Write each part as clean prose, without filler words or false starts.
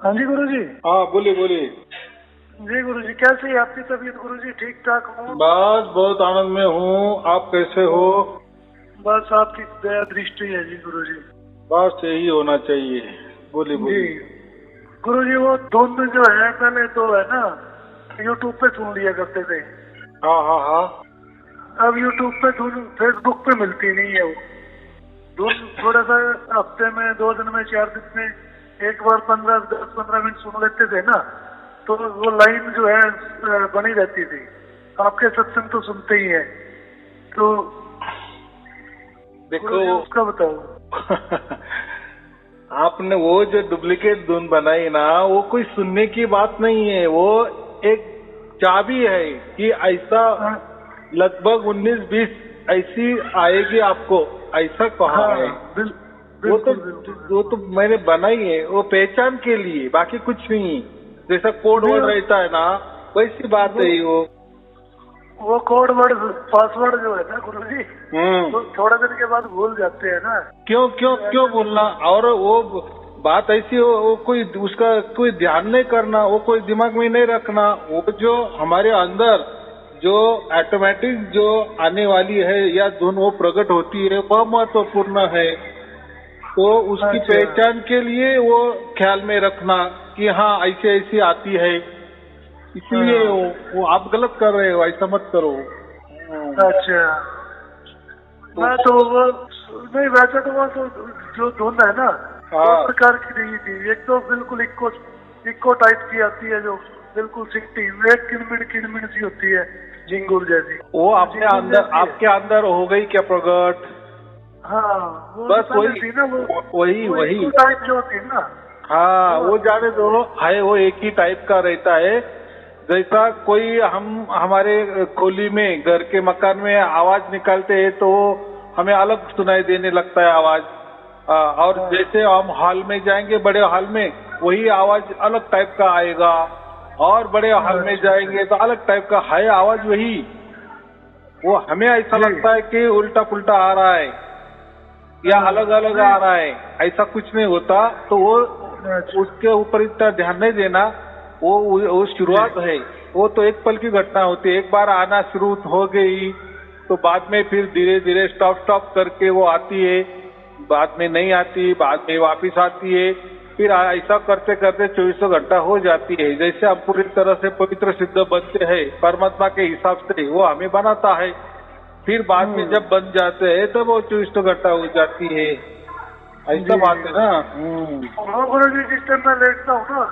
हाँ जी गुरुजी। हाँ बोलिए बोलिए। जी गुरुजी, कैसी है आपकी तबीयत गुरुजी? ठीक ठाक हूँ। बस बहुत आनंद में हूँ, आप कैसे हो? बस आपकी दया दृष्टि है जी गुरुजी। बस यही होना चाहिए। बोलिए जी बोलिए। गुरुजी, वो धुन जो है पहले तो है ना यूट्यूब पे सुन लिया करते थे। हाँ हाँ हाँ। अब यूट्यूब पे धुन फेसबुक पे मिलती नहीं है। वो धुन थोड़ा सा हफ्ते में 2 दिन में 4 दिन में एक बार 10-15 मिनट सुन लेते थे ना, तो वो लाइन जो है बनी रहती थी। आपके सत्संग तो सुनते ही है, तो देखो उसका बताओ। आपने वो जो डुप्लीकेट धुन बनाई ना, वो कोई सुनने की बात नहीं है। वो एक चाबी है कि ऐसा लगभग 19-20 ऐसी आएगी आपको, ऐसा कहा है। वो तो मैंने बनाई है वो पहचान के लिए, बाकी कुछ नहीं। जैसा कोड वर्ड रहता है ना, वैसी बात है वो कोड वर्ड पासवर्ड जो है ना गुरुजी, तो थोड़े दिन के बाद भूल जाते हैं ना। क्यों बोलना? और वो बात ऐसी हो, वो कोई उसका कोई ध्यान नहीं करना, वो कोई दिमाग में नहीं रखना। वो जो हमारे अंदर जो ऑटोमेटिक जो आने वाली है या धुन वो प्रकट होती है, वह महत्वपूर्ण है। तो उसकी पहचान के लिए वो ख्याल में रखना कि हाँ ऐसी ऐसी आती है, इसलिए वो आप गलत कर रहे हो, ऐसा मत करो। अच्छा, मैं तो वो नहीं, वैसे तो वो तो जो धुन है ना दो प्रकार की नहीं थी। एक तो बिल्कुल इक्को टाइप की आती है, जो बिल्कुल सिक्टी एक किणमिण सी होती है, झिंगुर जैसी। वो आपके अंदर हो गई क्या प्रकट? हाँ, वो बस वही थी ना, वही टाइप जो होती है ना। हाँ, वो जाने दो है, वो एक ही टाइप का रहता है। जैसा कोई हम हमारे खोली में घर के मकान में आवाज निकालते हैं तो हमें अलग सुनाई देने लगता है आवाज, और जैसे हम हॉल में जाएंगे बड़े हॉल में, वही आवाज अलग टाइप का आएगा, और बड़े हॉल में जाएंगे तो अलग टाइप का है आवाज वही। वो हमें ऐसा लगता है कि उल्टा पुल्टा आ रहा है या अलग अलग आ रहा है, ऐसा कुछ नहीं होता। तो वो उसके ऊपर इतना ध्यान नहीं देना। वो शुरुआत है, वो तो एक पल की घटना होती है। एक बार आना शुरू हो गई तो बाद में फिर धीरे धीरे स्टॉप करके वो आती है, बाद में नहीं आती, बाद में वापिस आती है, फिर ऐसा करते करते 24 घंटा हो जाती है। जैसे हम पूरी तरह से पवित्र सिद्ध बनते हैं परमात्मा के हिसाब से, वो हमें बनाता है, फिर बाद में जब बन जाते हैं तब वो 24 घंटा हो जाती है। ऐसा बात है ना। गुरु जी, जिस टाइम मैं लेटता हूँ ना,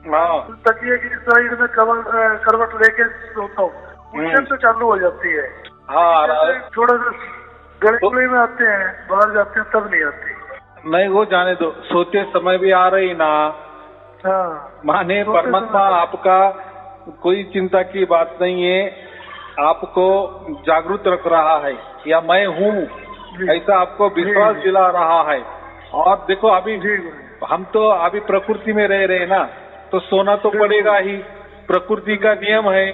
हाँ, तकिए की साइड में करवट लेके सोता हूँ, उस टाइम से चालू हो जाती है। हाँ, थोड़ा सा गड़बड़ी में आते हैं, बाहर जाते हैं तब नहीं आती। नहीं, वो जाने दो, सोते समय भी आ रही ना। हाँ, माने परमात्मा आपका कोई चिंता की बात नहीं है, आपको जागरूक रख रहा है, या मैं हूँ ऐसा आपको विश्वास दिला रहा है। और देखो अभी हम तो अभी प्रकृति में रह रहे ना, तो सोना तो पड़ेगा ही, प्रकृति का नियम है,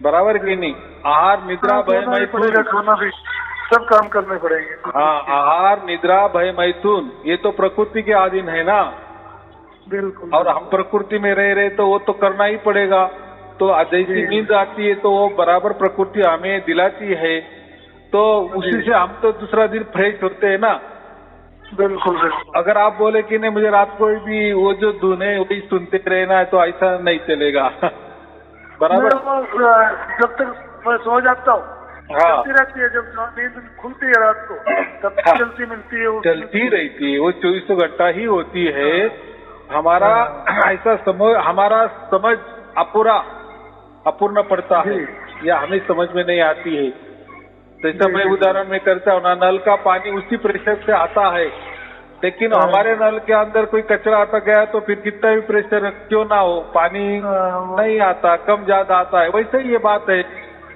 बराबर कि नहीं? आहार निद्रा भय मैथुन, खाना भी सब काम करने पड़ेंगे। हाँ, आहार निद्रा भय मैथुन, ये तो प्रकृति के अधीन है ना। बिल्कुल। और हम प्रकृति में रह रहे तो वो तो करना ही पड़ेगा। तो जैसी नींद आती है तो वो बराबर प्रकृति हमें दिलाती है, तो उसी से हम तो दूसरा दिन फ्रेश होते हैं ना। बिल्कुल। अगर आप बोले कि नहीं मुझे रात को भी वो जो धुन है वही सुनते रहना है, तो ऐसा नहीं चलेगा। बराबर। जब तक मैं सो जाता हूँ चलती रहती है, जब नींद खुलती है रात को तब चलती मिलती है, चलती रहती है, वो 24 घंटा ही होती है। हमारा ऐसा हमारा समझ अपूर्ण पड़ता है, या हमें समझ में नहीं आती है। जैसा मैं उदाहरण में करता हूँ ना, नल का पानी उसी प्रेशर से आता है, लेकिन हमारे नल के अंदर कोई कचरा आता गया तो फिर कितना भी प्रेशर क्यों ना हो, पानी नहीं आता, कम ज्यादा आता है। वैसे ही ये बात है,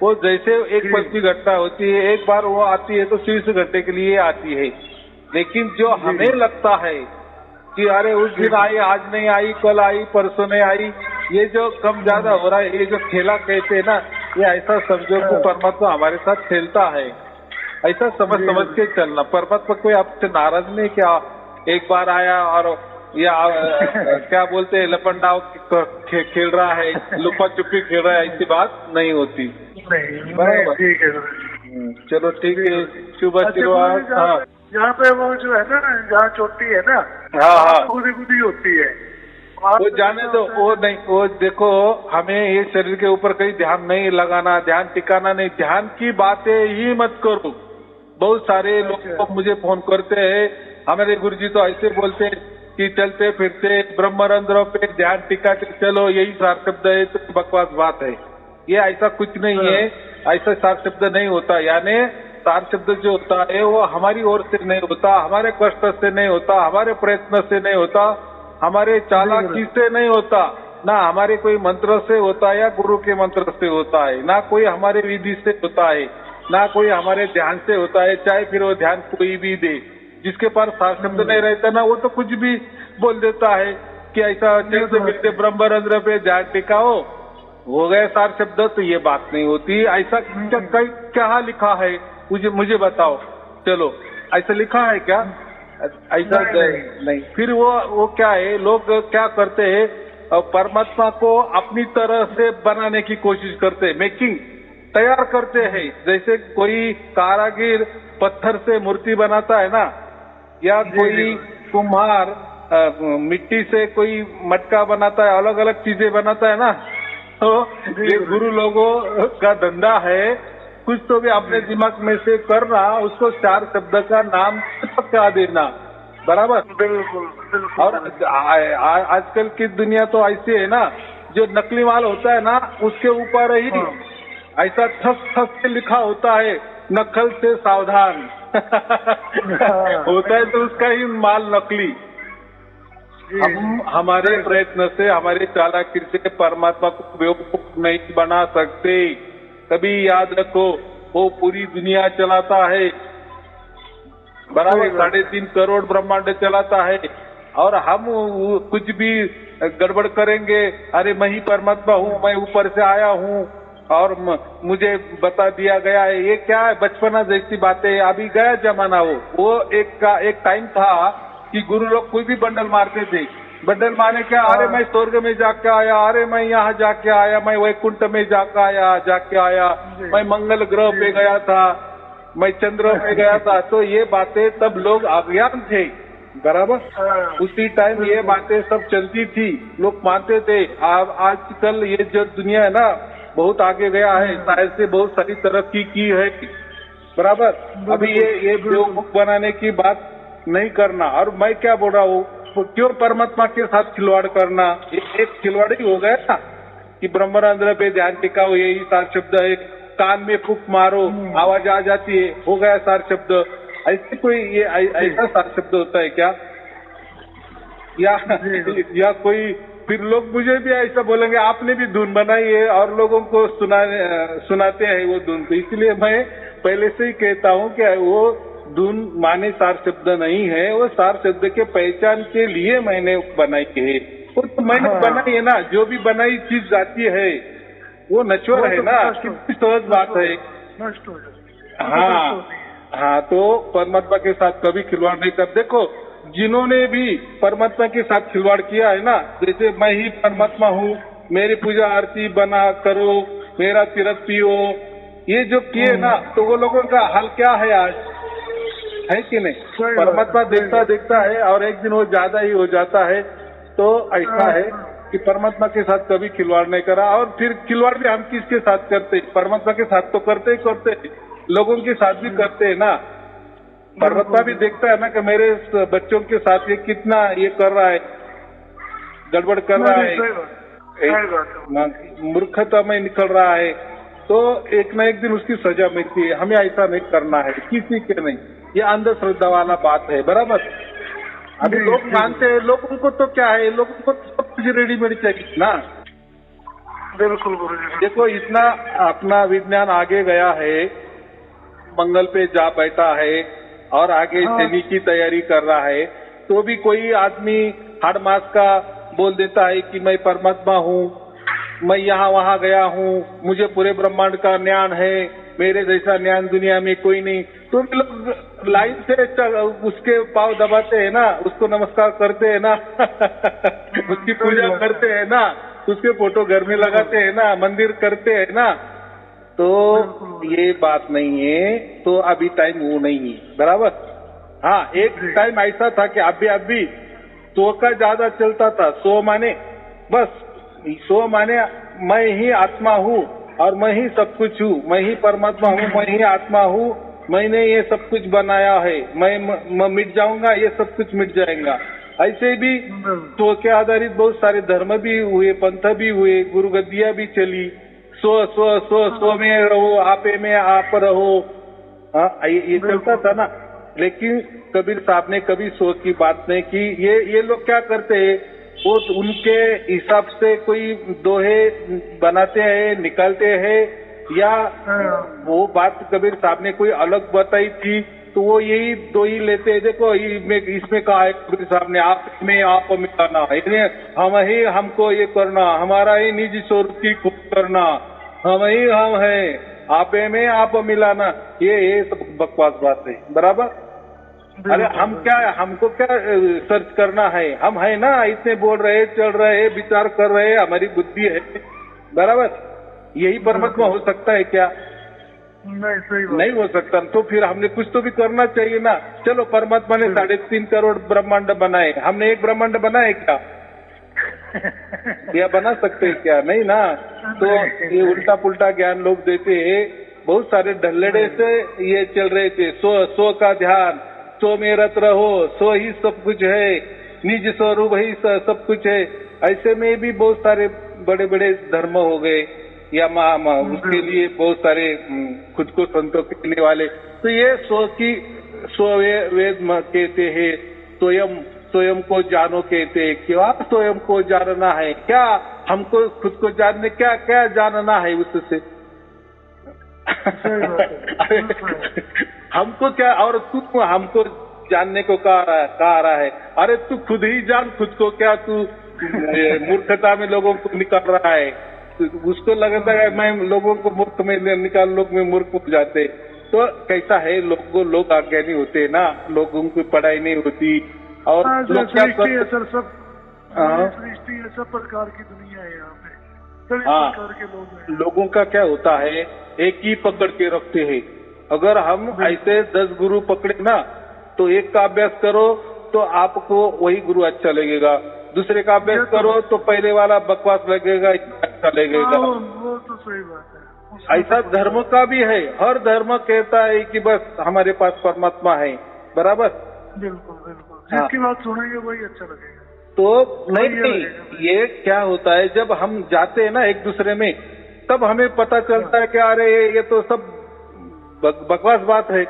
वो जैसे एक पल की घटना होती है, एक बार वो आती है तो 24 घंटे के लिए आती है। लेकिन जो हमें लगता है कि अरे उस दिन आई, आज नहीं आई, कल आई, परसों नहीं आई, ये जो कम ज्यादा हो रहा है, ये जो खेला कहते हैं ना, ये ऐसा समझो कि परमात्मा हमारे साथ खेलता है। ऐसा समझ के चलना। परमात्मा कोई आपसे नाराज नहीं क्या एक बार आया और या क्या बोलते हैं लपंडाव खेल रहा है, लुका छुपी खेल रहा है, ऐसी बात नहीं होती। नहीं बराबर। ठीक है। चलो ठीक है, शुभ आशीर्वाद। हाँ यहाँ पे वो जो है ना, जहाँ चोटी है ना, हाँ गुदी गुदी होती है, वो जाने दो, वो नहीं, वो देखो हमें ये शरीर के ऊपर कहीं ध्यान नहीं लगाना, ध्यान टिकाना नहीं, ध्यान की बातें ही मत करो। बहुत सारे लोग मुझे फोन करते हैं, हमारे गुरुजी तो ऐसे बोलते हैं कि चलते फिरते ब्रह्मरंध्र पे ध्यान टिका के चलो, यही सार शब्द है, तो बकवास बात है। ये ऐसा कुछ नहीं है, ऐसा सार शब्द नहीं होता। यानी सार शब्द जो होता है वो हमारी ओर से नहीं होता, हमारे कष्ट से नहीं होता, हमारे प्रयत्न से नहीं होता, हमारे चालाकी से नहीं होता, ना हमारे कोई मंत्र से होता है या गुरु के मंत्र से होता है, ना कोई हमारे विधि से होता है, ना कोई हमारे ध्यान से होता है। चाहे फिर वो ध्यान कोई भी दे, जिसके पास सार शब्द नहीं रहता ना, वो तो कुछ भी बोल देता है कि ऐसा चलते फिरते ब्रह्मरंध्र पे ध्यान टिकाओ, हो गए सार शब्द। तो ये बात नहीं होती। ऐसा क्या लिखा है मुझे बताओ, चलो ऐसा लिखा है क्या? ऐसा नहीं। फिर वो क्या है, लोग क्या करते हैं, परमात्मा को अपनी तरह से बनाने की कोशिश करते हैं, मेकिंग तैयार करते हैं। जैसे कोई कारागिर पत्थर से मूर्ति बनाता है ना, या कोई कुम्हार मिट्टी से कोई मटका बनाता है, अलग अलग चीजें बनाता है ना, तो ये गुरु लोगों का धंधा है, कुछ तो भी अपने दिमाग में से करना, उसको चार शब्द का नाम क्या देना। बराबर। बिल्कुल। और आजकल की दुनिया तो ऐसी है ना, जो नकली माल होता है ना, उसके ऊपर ही ऐसा ठस से लिखा होता है, नकल से सावधान होता है, तो उसका ही माल नकली। हम हमारे प्रयत्न से, हमारे चालाकी से परमात्मा को बेवकूफ नहीं बना सकते। कभी याद रखो, वो पूरी दुनिया चलाता है, बराबर 3.5 करोड़ ब्रह्मांड चलाता है, और हम कुछ भी गड़बड़ करेंगे, अरे मैं ही परमात्मा हूँ, मैं ऊपर से आया हूँ और मुझे बता दिया गया है। ये क्या है, बचपना जैसी बातें। अभी गया जमाना। वो एक टाइम था कि गुरु लोग कोई भी बंडल मारते थे। बंडल मारने क्या, अरे मैं स्वर्ग में जाके आया, अरे मैं यहाँ जाके आया, मैं वैकुंठ में जाके आया, मैं मंगल ग्रह पे गया था, मैं चंद्र पे गया था। तो ये बातें तब लोग अज्ञान थे, बराबर। उसी टाइम ये बातें सब चलती थी, लोग मानते थे। आजकल ये जो दुनिया है ना, बहुत आगे गया है, साइंस से बहुत सारी तरक्की की है, बराबर। अभी ये बेवकूफ बनाने की बात नहीं करना। और मैं क्या बोल रहा हूँ, क्यों परमात्मा के साथ खिलवाड़ करना? एक खिलवाड़ ही हो गया ना कि ब्रह्मरंध्र पे ध्यान टिकाओ, यही सार शब्द है, कान में फूंक मारो आवाज आ जाती है, हो गया सार शब्द। ऐसे कोई ये ऐसा सार शब्द होता है क्या? या कोई फिर लोग मुझे भी ऐसा बोलेंगे, आपने भी धुन बनाई है और लोगों को सुनाते हैं वो धुन। तो इसलिए मैं पहले से ही कहता हूँ कि वो धुन माने सार शब्द नहीं है, वो सार शब्द के पहचान के लिए मैंने बनाई है। वो तो मैंने बनाई है ना, जो भी बनाई चीज जाती है वो नश्वर है ना, कितनी सहज बात है। हाँ, तो परमात्मा के साथ कभी खिलवाड़ नहीं कर। देखो, जिन्होंने भी परमात्मा के साथ खिलवाड़ किया है ना, जैसे मैं ही परमात्मा हूँ, मेरी पूजा आरती बना करो, मेरा तिरक पियो, ये जो किए ना, तो वो लोगों का हाल क्या है आज, है कि नहीं? परमात्मा देखता है और एक दिन वो ज्यादा ही हो जाता है। तो ऐसा है कि परमात्मा के साथ कभी खिलवाड़ नहीं करा। और फिर खिलवाड़ भी हम किसके साथ करते? परमात्मा के साथ तो करते ही, लोगों के साथ भी करते हैं ना। परमात्मा भी देखता है ना कि मेरे बच्चों के साथ ये कितना ये कर रहा है, गड़बड़ कर रहा है, मूर्खता में निकल रहा है, तो एक न एक दिन उसकी सजा मिलती है। हमें ऐसा नहीं करना है, किसी के नहीं। ये अंधश्रद्धा वाला बात है, बराबर। अभी लोग मानते हैं, लोगों को तो क्या है, लोगों को सब कुछ रेडीमेड चाहिए ना। बिल्कुल गुरुजी। देखो, इतना अपना विज्ञान आगे गया है, मंगल पे जा बैठा है और आगे शनि की तैयारी कर रहा है, तो भी कोई आदमी हर मास का बोल देता है कि मैं परमात्मा हूँ, मैं यहाँ वहाँ गया हूँ, मुझे पूरे ब्रह्मांड का ज्ञान है, मेरे जैसा ज्ञान दुनिया में कोई नहीं। तो भी लोग लाइन से उसके पाँव दबाते हैं ना, उसको नमस्कार करते हैं ना, उसकी पूजा करते हैं ना, उसके फोटो घर में लगाते हैं ना, मंदिर करते हैं ना। तो ये बात नहीं है। तो अभी टाइम वो नहीं है, बराबर। हाँ, एक टाइम ऐसा था कि अभी सो का ज्यादा चलता था। सो माने बस, सो माने मैं ही आत्मा हूँ और मैं ही सब कुछ हूँ, मैं ही परमात्मा हूँ, मैं ही आत्मा हूँ, मैंने ये सब कुछ बनाया है, मैं मिट जाऊंगा, ये सब कुछ मिट जाएगा। ऐसे भी सो के आधारित बहुत सारे धर्म भी हुए, पंथ भी हुए, गुरु गद्दियां भी चली। सो में रहो, आपे में आप रहो। हाँ, ये चलता था ना। लेकिन कबीर साहब ने कभी सो की बात नहीं की। ये लोग क्या करते हैं, वो उनके हिसाब से कोई दोहे बनाते हैं, निकालते हैं, या वो बात कबीर साहब ने कोई अलग बताई थी तो वो यही दो ही लेते हैं। देखो इसमें कहा है कबीर साहब ने, आप में आप मिलाना है, हम ही हमको ये करना, हमारा ही निज स्वरूप की खोज करना, हम ही हम है, आपे में आप मिलाना। ये सब बकवास बात है, बराबर। अरे हम क्या, हमको क्या सर्च करना है, हम है ना, इतने बोल रहे, चल रहे, विचार कर रहे, हमारी बुद्धि है, बराबर। यही परमात्मा हो सकता है क्या? नहीं, सही बात नहीं हो सकता। तो फिर हमने कुछ तो भी करना चाहिए ना। चलो, परमात्मा ने 3.5 करोड़ ब्रह्मांड बनाए, हमने एक ब्रह्मांड बनाए क्या? या बना सकते हैं क्या? नहीं ना। तो ये उल्टा पुल्टा ज्ञान लोग देते हैं। बहुत सारे ढल्लेड़े से ये चल रहे थे, सो का ध्यान, सो में रत रहो, सो ही सब कुछ है, निज स्वरूप ही सब कुछ है। ऐसे में भी बहुत सारे बड़े बड़े धर्म हो गए, या उसके लिए बहुत सारे खुद को संतों कहने वाले। तो ये सो वेद कहते हैं, स्वयं को जानो कहते हैं। क्या स्वयं को जानना है? क्या हमको खुद को जानने, क्या क्या जानना है उससे? हमको क्या, और तू हमको जानने को कहा रहा है? अरे तू खुद ही जान खुद को, क्या तू मूर्खता में लोगों को निकाल रहा है? उसको लगता है मैं लोगों को मूर्ख में निकाल, लोग में मूर्ख हो जाते। तो कैसा है, लोग अज्ञानी होते हैं ना, लोगों की पढ़ाई नहीं होती। और लोग क्या करते हैं सर, सब सृष्टि है, सब प्रकार की दुनिया है यहाँ पे, सभी प्रकार के लोग हैं। लोगों का क्या होता है, एक ही पकड़ के रखते हैं। अगर हम ऐसे 10 गुरु पकड़े ना, तो एक का अभ्यास करो तो आपको वही गुरु अच्छा लगेगा, दूसरे का अभ्यास करो तो पहले वाला बकवास लगेगा, अच्छा लगेगा। वो तो सही बात है। ऐसा धर्म का भी है। हर धर्म कहता है कि बस हमारे पास परमात्मा है, बराबर। बिल्कुल बिल्कुल, जिसकी बात सुनेंगे वही अच्छा लगेगा। तो नहीं, ये क्या होता है, जब हम जाते हैं ना एक दूसरे में, तब हमें पता चलता है कि अरे ये तो सब बकवास बात है।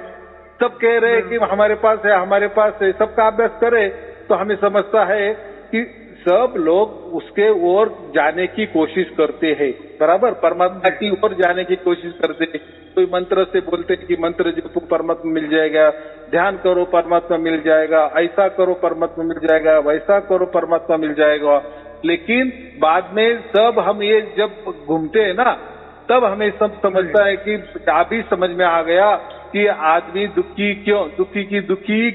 सब कह रहे हैं कि हमारे पास है, हमारे पास है, सबका अभ्यास करे तो हमें समझता है कि सब लोग उसके ओर जाने की कोशिश करते हैं, बराबर। परमात्मा की ओर जाने की कोशिश करते हैं। कोई मंत्र से बोलते हैं कि मंत्र जपो परमात्मा मिल जाएगा, ध्यान करो परमात्मा मिल जाएगा, ऐसा करो परमात्मा मिल जाएगा, वैसा करो परमात्मा मिल जाएगा। लेकिन बाद में सब हम ये जब घूमते हैं ना, तब हमें सब समझता है कि अभी समझ में आ गया कि आदमी दुखी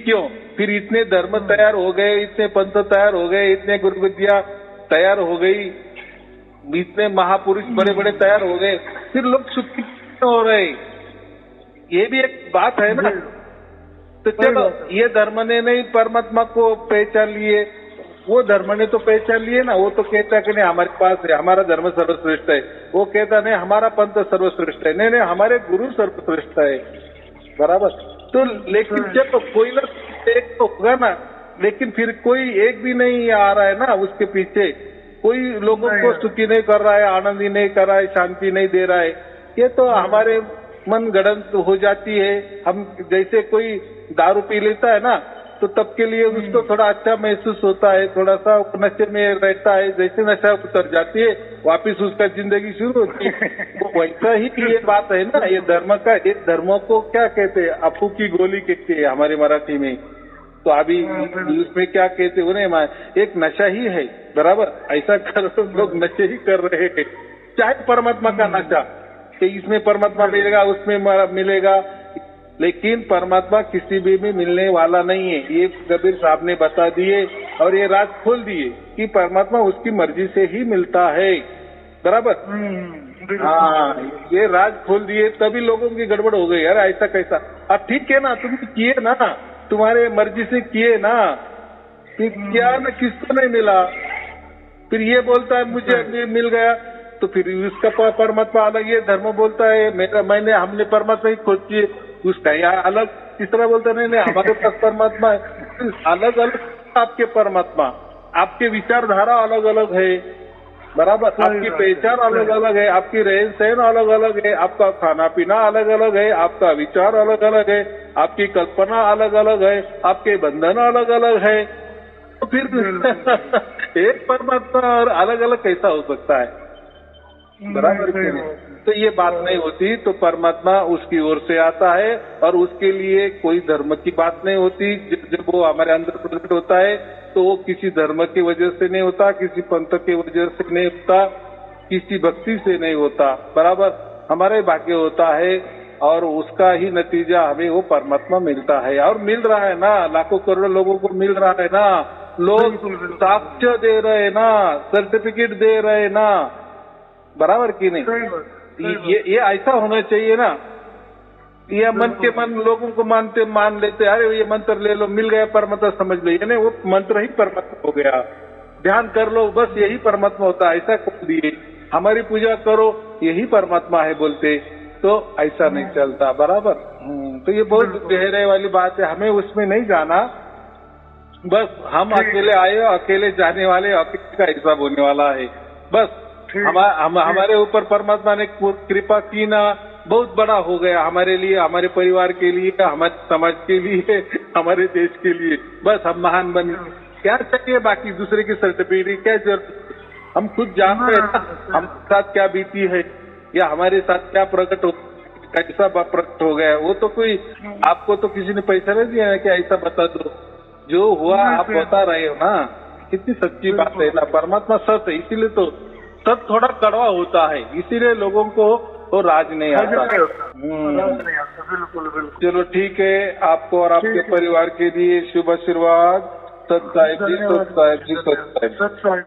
क्यों। फिर इतने धर्म तैयार हो गए, इतने पंथ तैयार हो गए, इतने गुरु विद्या तैयार हो गई, इतने महापुरुष बड़े बड़े तैयार हो गए, फिर लोग सुखी क्यों हो रहे? ये भी एक बात है ना। तो चलो, ये धर्म ने नहीं परमात्मा को पहचान लिए, वो धर्म ने तो पहचान लिए ना। वो तो कहता कि नहीं हमारे पास है, हमारा धर्म सर्वश्रेष्ठ है। वो कहता नहीं हमारा पंथ सर्वश्रेष्ठ है, नहीं हमारे गुरु सर्वश्रेष्ठ है, बराबर। तो लेकिन जब कोई ना एक तो होगा ना, लेकिन फिर कोई एक भी नहीं आ रहा है ना उसके पीछे, कोई लोगों को सुखी नहीं कर रहा है, आनंदी नहीं कर रहा है, शांति नहीं दे रहा है। ये तो हमारे मन गड़ंत हो जाती है। हम जैसे कोई दारू पी लेता है ना, तो तब के लिए उसको थोड़ा अच्छा महसूस होता है, थोड़ा सा नशे में रहता है। जैसे नशा उतर जाती है, वापिस उसका जिंदगी शुरू होती है। वो वैसा ही ये बात है ना। ये धर्म का, ये धर्मों को क्या कहते हैं, अफू की गोली कहते हैं हमारे मराठी में। तो अभी उसमें क्या कहते हैं उन्हें, एक नशा ही है, बराबर। ऐसा कर लोग नशे ही कर रहे हैं। चाहे परमात्मा का नशा कि इसमें परमात्मा मिलेगा, उसमें मिलेगा, लेकिन परमात्मा किसी भी में मिलने वाला नहीं है। ये कबीर साहब ने बता दिए और ये राज खोल दिए कि परमात्मा उसकी मर्जी से ही मिलता है। बराबर। हाँ, ये राज खोल दिए, तभी लोगों की गड़बड़ हो गई। यार ऐसा कैसा? अब ठीक है ना, तुम किए ना, तुम्हारे मर्जी से किए ना, फिर क्या ना किसको नहीं मिला, फिर ये बोलता है मुझे मिल गया, तो फिर उसका परमात्मा अलग, ये धर्म बोलता है हमने परमात्मा ही खोज किए, उसका यहाँ अलग, तीसरा बोलता नहीं हमारे पास परमात्मा है। अलग अलग आपके परमात्मा, आपके विचारधारा अलग अलग है। बराबर। आपकी पहचान अलग अलग है, आपकी रहन सहन अलग अलग है, आपका खाना पीना अलग अलग है, आपका विचार अलग अलग है, आपकी कल्पना अलग अलग है, आपके बंधन अलग अलग है। तो फिर एक परमात्मा और अलग अलग कैसा हो सकता है? बराबर। तो ये बात नहीं होती। तो परमात्मा उसकी ओर से आता है और उसके लिए कोई धर्म की बात नहीं होती। जब वो हमारे अंदर प्रकट होता है तो वो किसी धर्म की वजह से नहीं होता, किसी पंथ की वजह से नहीं होता, किसी भक्ति से नहीं होता। बराबर। हमारे भाग्य होता है और उसका ही नतीजा हमें वो परमात्मा मिलता है। और मिल रहा है ना, लाखों करोड़ों लोगों को मिल रहा है ना, लोग साक्ष्य दे रहे हैं ना, सर्टिफिकेट दे रहे हैं ना। बराबर की नहीं? ये ऐसा होना चाहिए ना। ये मन के मन लोगों को मान लेते, अरे ये मंत्र ले लो, मिल गया परमात्मा समझ लो, यानी वो मंत्र ही परमात्मा हो गया। ध्यान कर लो, बस यही परमात्मा होता है, ऐसा खोल दिए। हमारी पूजा करो, यही परमात्मा है बोलते, तो ऐसा नहीं चलता। बराबर। तो ये बहुत गहरे वाली बात है, हमें उसमें नहीं जाना। बस हम अकेले आए, अकेले जाने वाले, अकेले का हिसाब होने वाला है। बस हमारे ऊपर परमात्मा ने कृपा की ना, बहुत बड़ा हो गया हमारे लिए, हमारे परिवार के लिए, हमारे समाज के लिए, हमारे देश के लिए। बस हम महान बन, क्या चाहिए बाकी दूसरे की सर्टिफिकेट क्या जरूरत? हम खुद जान रहे हैं ना हमारे साथ क्या बीती है या हमारे साथ क्या प्रकट हो, कैसा प्रकट हो गया। वो तो कोई, आपको तो किसी ने पैसा नहीं दिया है कि ऐसा बता दो, जो हुआ आप बता रहे हो ना। कितनी सच्ची बात है ना। परमात्मा सत्य है, इसीलिए तो सत्य थोड़ा कड़वा होता है, इसीलिए लोगों को तो राज नहीं आता। बिल्कुल। चलो ठीक है, आपको और आपके परिवार के लिए शुभ आशीर्वाद। सत साहिब जी, सत साहिब जी, सत साहिब।